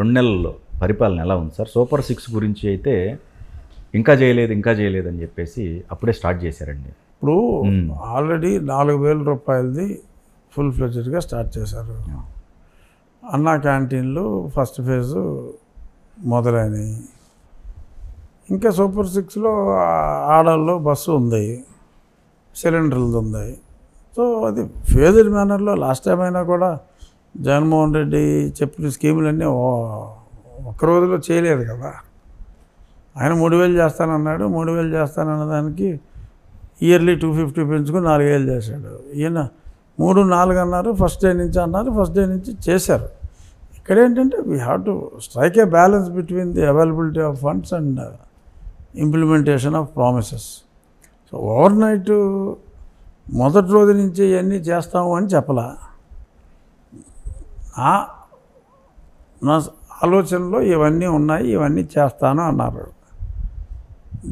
2 నెలల్లో పరిపాలన ఎలా ఉంది సార్? సూపర్ 6 గురించి అయితే ఇంకా చేయలేదు అని చెప్పేసి అప్పుడే స్టార్ట్ చేశారండి. ఇప్పుడు ఆల్రెడీ 4,000 రూపాయలది ఫుల్ ఫ్లెడ్జ్డ్గా స్టార్ట్ చేశారు. అన్నా క్యాంటీన్లు ఫస్ట్ ఫేజు మొదలైనవి. ఇంకా సూపర్ 6లో ఆడల్లో బస్సు ఉంది, సిలిండర్లు ఉంది. సో అది ఫేజ్డ్ మేనర్లో లాస్ట్ టైం అయినా కూడా జగన్మోహన్ రెడ్డి చెప్పిన స్కీములన్నీ ఒక్క రోజులో చేయలేదు కదా. ఆయన 3,000 చేస్తానన్నాడు. 3,000 చేస్తానన్న దానికి ఇయర్లీ 250 పెంచుకొని 4,000 చేశాడు. ఈయన 3, 4 అన్నారు, ఫస్ట్ డే నుంచి అన్నారు, ఫస్ట్ డే నుంచి చేశారు. ఇక్కడ ఏంటంటే we have to strike A balance between the availability of funds and implementation of promises. So over night మొదటి రోజు నుంచి ఇవన్నీ చేస్తాము అని చెప్పలా. నా ఆలోచనలో ఇవన్నీ ఉన్నాయి, ఇవన్నీ చేస్తాను అన్నారు.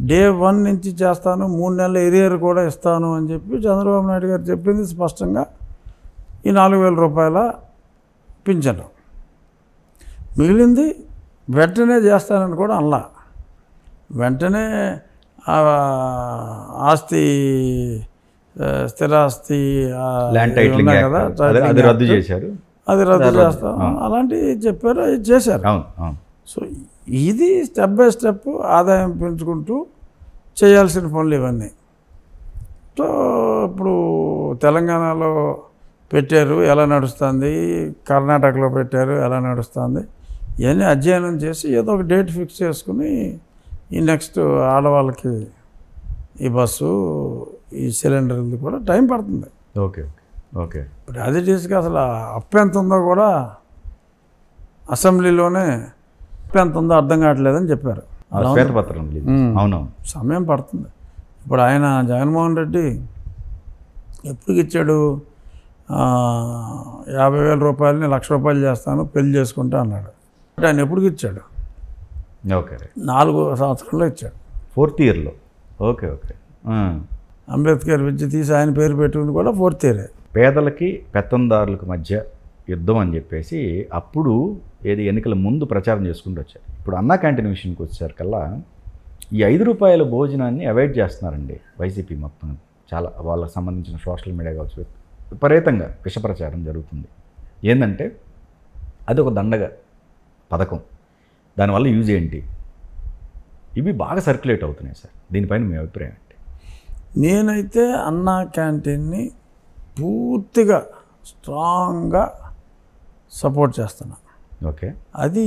డే 1 నుంచి చేస్తాను, 3 నెలల ఎరియర్ కూడా ఇస్తాను అని చెప్పి చంద్రబాబు నాయుడు గారు చెప్పింది స్పష్టంగా ఈ 4,000 రూపాయల పింఛను. మిగిలింది వెంటనే చేస్తానని కూడా అనలా. వెంటనే ఆస్తి, స్థిరాస్తి ఉన్నాయి కదా, అది రద్దు చేశారు, అది రద్దు చేస్తాం అలాంటివి చెప్పారు, అది చేశారు. సో ఇది స్టెప్ బై స్టెప్ ఆదాయం పెంచుకుంటూ చేయాల్సిన పనులు ఇవన్నీ. సో ఇప్పుడు తెలంగాణలో పెట్టారు, ఎలా నడుస్తుంది, కర్ణాటకలో పెట్టారు, ఎలా నడుస్తుంది, ఇవన్నీ అధ్యయనం చేసి ఏదో ఒక డేట్ ఫిక్స్ చేసుకుని ఈ నెక్స్ట్ ఆడవాళ్ళకి ఈ బస్సు, ఈ సిలిండర్ది కూడా టైం పడుతుంది. Okay okay. ఇప్పుడు అది తీసుకు అసలు అప్పు ఎంత ఉందో కూడా అసెంబ్లీలోనే అప్పు ఎంత ఉందో అర్థం కావట్లేదని చెప్పారు. అవునవును, సమయం పడుతుంది. ఇప్పుడు ఆయన జగన్మోహన్ రెడ్డి ఎప్పుడు ఇచ్చాడు? 50,000 రూపాయలని 1,00,000 రూపాయలు చేస్తాను, పెళ్లి చేసుకుంటా అన్నాడు. అంటే ఆయన ఎప్పుడు ఇచ్చాడు? ఓకే, 4వ సంవత్సరంలో ఇచ్చాడు, 4th ఇయర్లో. Okay okay. అంబేద్కర్ విద్య తీసి ఆయన పేరు పెట్టుకుని కూడా 4th ఇయరే. పేదలకి పెత్తందారులకు మధ్య యుద్ధం అని చెప్పేసి అప్పుడు ఎన్నికల ముందు ప్రచారం చేసుకుంటూ వచ్చారు. ఇప్పుడు అన్నా క్యాంటీన్ విషయానికి వచ్చేసరికల్లా ఈ 5 రూపాయల భోజనాన్ని అవాయిడ్ చేస్తున్నారండి వైసీపీ మొత్తం. చాలా వాళ్ళకి సంబంధించిన సోషల్ మీడియా కావచ్చు, విపరీతంగా విష ప్రచారం జరుగుతుంది. ఏంటంటే అది ఒక దండగ పథకం, దానివల్ల యూజ్ ఏంటి, ఇవి బాగా సర్క్యులేట్ అవుతున్నాయి సార్. దీనిపైన మీ అభిప్రాయం ఏంటి? నేనైతే అన్నా క్యాంటీన్ని పూర్తిగా స్ట్రాంగ్గా సపోర్ట్ చేస్తున్నా. ఓకే, అది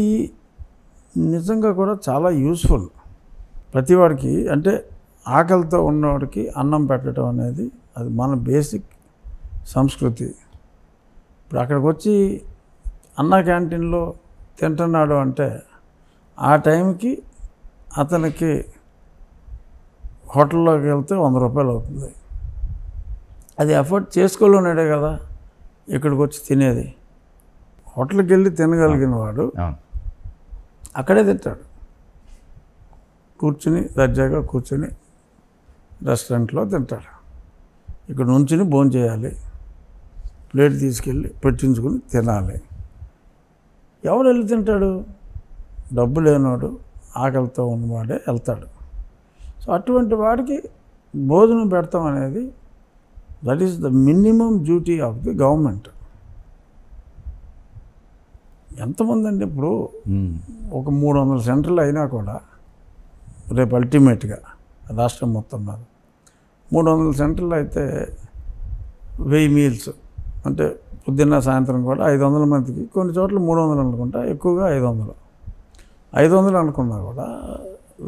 నిజంగా కూడా చాలా యూస్ఫుల్ ప్రతివాడికి. అంటే ఆకలితో ఉన్నవాడికి అన్నం పెట్టడం అనేది అది మన బేసిక్ సంస్కృతి. ఇప్పుడు అక్కడికి వచ్చి అన్నా క్యాంటీన్లో తింటున్నాడు అంటే ఆ టైంకి అతనికి హోటల్లోకి వెళ్తే 100 రూపాయలు అవుతుంది. అది ఎఫర్ట్ చేసుకోలేనాడే కదా ఇక్కడికి వచ్చి తినేది. హోటల్కి వెళ్ళి తినగలిగిన వాడు అక్కడే తింటాడు, కూర్చుని దర్జాగా కూర్చుని రెస్టారెంట్లో తింటాడు. ఇక్కడ నుంచుని భోంచేయాలి, ప్లేట్ తీసుకెళ్ళి పెట్టించుకుని తినాలి. ఎవరు వెళ్ళి తింటాడు? డబ్బు లేనివాడు, ఆకలితో ఉన్నవాడే వెళ్తాడు. సో అటువంటి వాడికి భోజనం పెడతాం అనేది that is the minimum duty of the government. ఎంతమంది అంటే ఇప్పుడు ఒక 300 సెంటర్లు అయినా కూడా రేపు అల్టిమేట్గా రాష్ట్రం మొత్తం మీద 300 సెంటర్లు అయితే 1000 మీల్స్ అంటే పొద్దున్న సాయంత్రం కూడా 500 మందికి, కొన్ని చోట్ల 300 అనుకుంటా, ఎక్కువగా 500 అనుకున్నా కూడా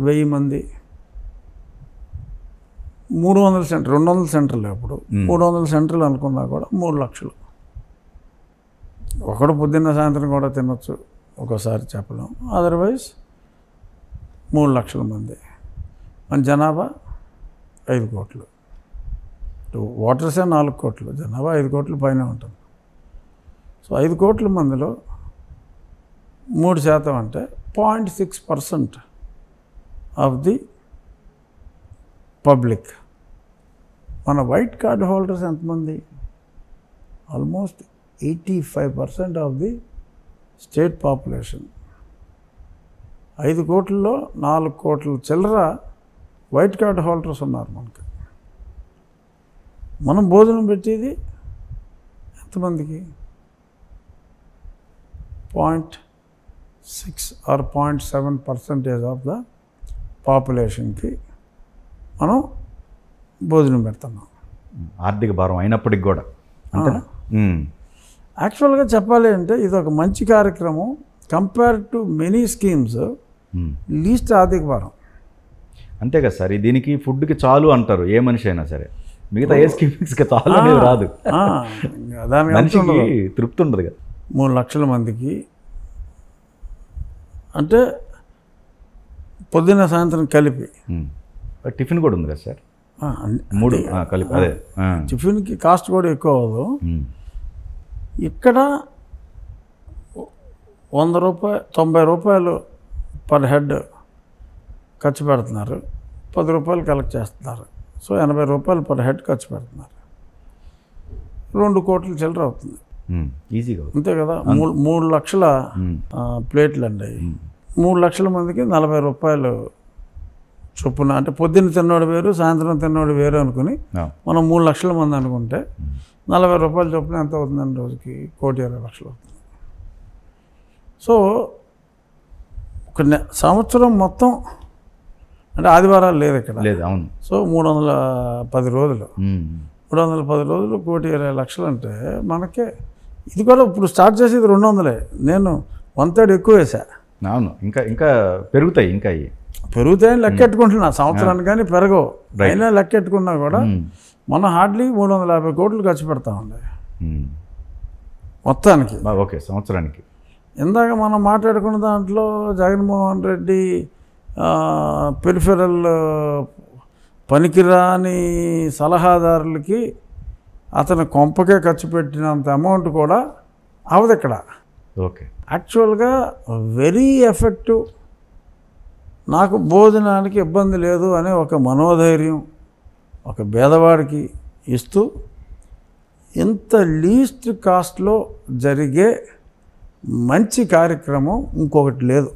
1000 మంది. 300 సెంటర్, 200 సెంటర్లు, ఇప్పుడు 300 సెంటర్లు అనుకున్నా కూడా 3 లక్షలు. ఒకడు పొద్దున్న సాయంత్రం కూడా తినొచ్చు, ఒక్కోసారి చెప్పలేం. అదర్వైజ్ 3 లక్షల మంది. మన జనాభా 5 కోట్లు, ఓటర్సే 4 కోట్లు, జనాభా 5 కోట్ల పైన ఉంటుంది. సో 5 కోట్ల మందిలో 3% అంటే 0.6% ఆఫ్ ది పబ్లిక్. మన వైట్ కార్డ్ హోల్డర్స్ ఎంతమంది? Almost 85% of the state population. 5 కోట్లలో 4 కోట్ల చిల్లర వైట్ కార్డ్ హోల్డర్స్ ఉన్నారు మనకి. మనం భోజనం పెట్టేది ఎంతమందికి? 0.6 or 0.7% ఆఫ్ ద పాపులేషన్కి మనం భోజనం పెడుతున్నాం. ఆర్థిక భారం అయినప్పటికి కూడా అంతేనా? యాక్చువల్గా చెప్పాలి అంటే ఇది ఒక మంచి కార్యక్రమం. Compare to many schemes least ఆర్థిక భారం. అంతే కదా సార్. దీనికి ఫుడ్కి చాలు అంటారు ఏ మనిషి అయినా సరే. మిగతా ఏ స్కీమ్స్కి చాలు అనేది రాదు. దానికి మనిషికి తృప్తి ఉండదు కదా. 3 లక్షల మందికి అంటే పొద్దున్న సాయంత్రం కలిపి టిఫిన్ కూడా ఉంది కదా సార్. 3 కలిపి అదే. టిఫిన్కి కాస్ట్ కూడా ఎక్కువ అవ్వదు. ఇక్కడ 100 రూపాయలు 90 రూపాయలు పర్ హెడ్ ఖర్చు పెడుతున్నారు. 10 రూపాయలు కలెక్ట్ చేస్తున్నారు. సో 80 రూపాయలు పర్ హెడ్ ఖర్చు పెడుతున్నారు. 2 కోట్ల చిల్లర అవుతుంది ఈజీగా. అంతే కదా. 3 లక్షల ప్లేట్లు అండి. 3 లక్షల మందికి 40 రూపాయలు చొప్పున, అంటే పొద్దున్న తిన్నోడు వేరు సాయంత్రం తిన్నోడు వేరు అనుకుని మనం 3 లక్షల మంది అనుకుంటే 40 రూపాయలు చొప్పున ఎంత అవుతుందండి రోజుకి? 1,20,00,000 అవుతుంది. సో ఒక సంవత్సరం మొత్తం అంటే ఆదివారాలు లేదు ఇక్కడ. లేదు. అవును. సో 310 రోజులు 310 రోజులు 1,20,00,000 అంటే మనకే ఇది కూడా ఇప్పుడు స్టార్ట్ చేసేది 200. నేను 1/3 ఎక్కువ వేసా. అవును. ఇంకా ఇంకా పెరుగుతాయి. ఇంకా పెరుగుతాయని లెక్కెట్టుకుంటున్నా. సంవత్సరానికి కానీ పెరగవు. అయినా లెక్కెట్టుకున్నా కూడా మనం హార్డ్లీ 350 కోట్లు ఖర్చు పెడతామండి మొత్తానికి. ఓకే. సంవత్సరానికి. ఇందాక మనం మాట్లాడుకున్న దాంట్లో జగన్మోహన్ రెడ్డి పెరిఫెరల్ పనికిరాని సలహాదారులకి అతను కొంపకే ఖర్చు పెట్టినంత అమౌంట్ కూడా అవదు ఇక్కడ. ఓకే. యాక్చువల్గా వెరీ ఎఫెక్టివ్. నాకు భోజనానికి ఇబ్బంది లేదు అనే ఒక మనోధైర్యం ఒక పేదవాడికి ఇస్తూ ఇంత లీస్ట్ కాస్ట్లో జరిగే మంచి కార్యక్రమం ఇంకొకటి లేదు.